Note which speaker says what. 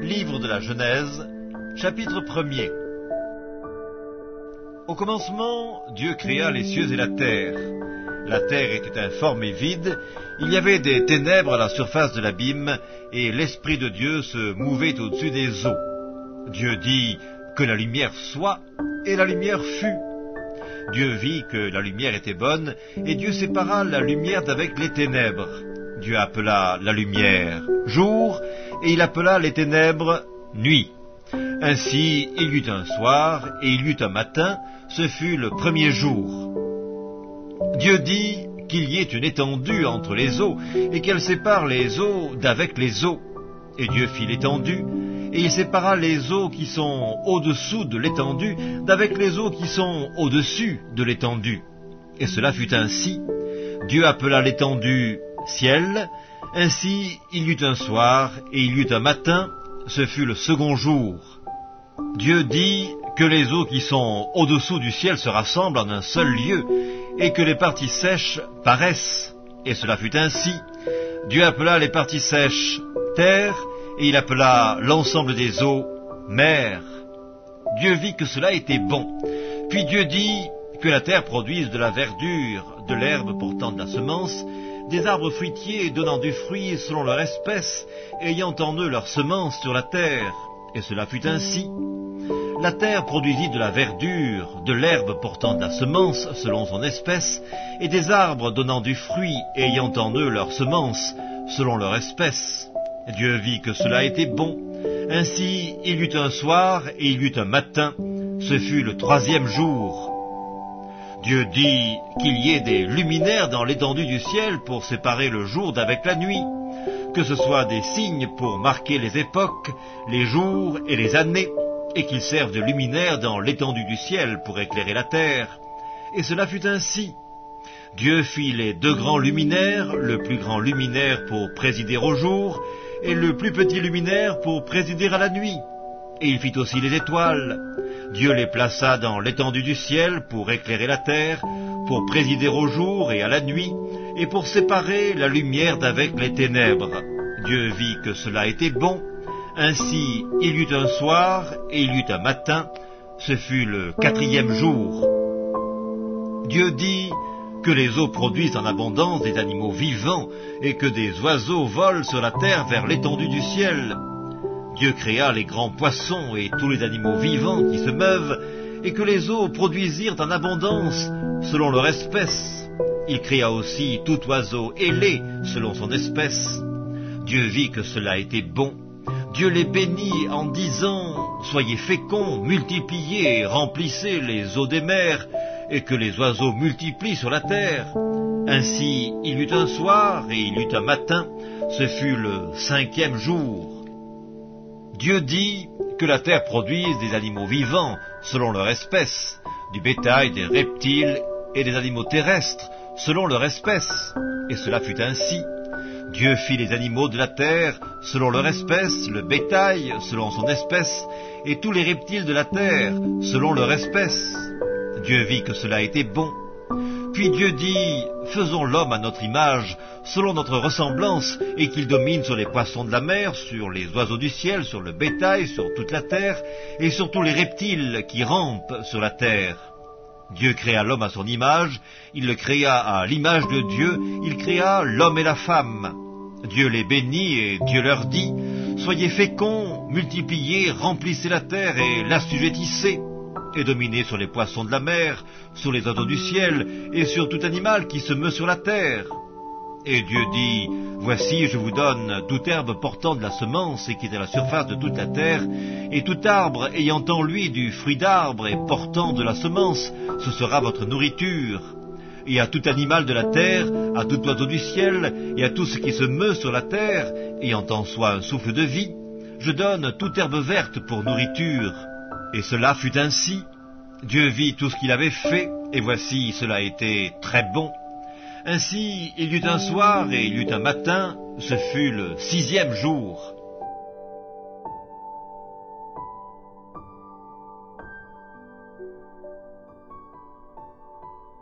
Speaker 1: Livre de la Genèse, chapitre 1er. Au commencement, Dieu créa les cieux et la terre. La terre était informe et vide, il y avait des ténèbres à la surface de l'abîme, et l'Esprit de Dieu se mouvait au-dessus des eaux. Dieu dit que la lumière soit, et la lumière fut. Dieu vit que la lumière était bonne, et Dieu sépara la lumière d'avec les ténèbres. Dieu appela la lumière jour, et il appela les ténèbres nuit. Ainsi il y eut un soir, et il y eut un matin, ce fut le premier jour. Dieu dit qu'il y ait une étendue entre les eaux, et qu'elle sépare les eaux d'avec les eaux. Et Dieu fit l'étendue, et il sépara les eaux qui sont au-dessous de l'étendue d'avec les eaux qui sont au-dessus de l'étendue. Et cela fut ainsi. Dieu appela l'étendue ciel. Ainsi il y eut un soir, et il y eut un matin, ce fut le second jour. Dieu dit que les eaux qui sont au-dessous du ciel se rassemblent en un seul lieu, et que les parties sèches paraissent. Et cela fut ainsi. Dieu appela les parties sèches terre, et il appela l'ensemble des eaux mer. Dieu vit que cela était bon. Puis Dieu dit que la terre produise de la verdure, de l'herbe portant de la semence, des arbres fruitiers donnant du fruit selon leur espèce, ayant en eux leur semence sur la terre. Et cela fut ainsi. La terre produisit de la verdure, de l'herbe portant de la semence selon son espèce, et des arbres donnant du fruit, ayant en eux leur semence selon leur espèce. Dieu vit que cela était bon. Ainsi il y eut un soir, et il y eut un matin, ce fut le troisième jour. Dieu dit qu'il y ait des luminaires dans l'étendue du ciel pour séparer le jour d'avec la nuit, que ce soit des signes pour marquer les époques, les jours et les années, et qu'ils servent de luminaires dans l'étendue du ciel pour éclairer la terre. Et cela fut ainsi. Dieu fit les deux grands luminaires, le plus grand luminaire pour présider au jour, et le plus petit luminaire pour présider à la nuit. Et il fit aussi les étoiles. Dieu les plaça dans l'étendue du ciel pour éclairer la terre, pour présider au jour et à la nuit, et pour séparer la lumière d'avec les ténèbres. Dieu vit que cela était bon. Ainsi il y eut un soir, et il y eut un matin, ce fut le quatrième jour. Dieu dit que les eaux produisent en abondance des animaux vivants, et que des oiseaux volent sur la terre vers l'étendue du ciel. Dieu créa les grands poissons et tous les animaux vivants qui se meuvent, et que les eaux produisirent en abondance selon leur espèce. Il créa aussi tout oiseau ailé selon son espèce. Dieu vit que cela était bon. Dieu les bénit en disant « Soyez féconds, multipliez et remplissez les eaux des mers, et que les oiseaux multiplient sur la terre. » Ainsi il y eut un soir, et il y eut un matin, ce fut le cinquième jour. Dieu dit que la terre produise des animaux vivants selon leur espèce, du bétail, des reptiles et des animaux terrestres selon leur espèce. Et cela fut ainsi. Dieu fit les animaux de la terre selon leur espèce, le bétail selon son espèce, et tous les reptiles de la terre selon leur espèce. Dieu vit que cela était bon. Puis Dieu dit, faisons l'homme à notre image, selon notre ressemblance, et qu'il domine sur les poissons de la mer, sur les oiseaux du ciel, sur le bétail, sur toute la terre, et sur tous les reptiles qui rampent sur la terre. Dieu créa l'homme à son image, il le créa à l'image de Dieu, il créa l'homme et la femme. Dieu les bénit et Dieu leur dit, soyez féconds, multipliez, remplissez la terre et l'assujettissez, et dominez sur les poissons de la mer, sur les oiseaux du ciel, et sur tout animal qui se meut sur la terre. Et Dieu dit, voici, je vous donne toute herbe portant de la semence et qui est à la surface de toute la terre, et tout arbre ayant en lui du fruit d'arbre et portant de la semence, ce sera votre nourriture. Et à tout animal de la terre, à tout oiseau du ciel, et à tout ce qui se meut sur la terre, ayant en soi un souffle de vie, je donne toute herbe verte pour nourriture. Et cela fut ainsi. Dieu vit tout ce qu'il avait fait, et voici, cela était très bon. Ainsi, il y eut un soir et il y eut un matin, ce fut le sixième jour.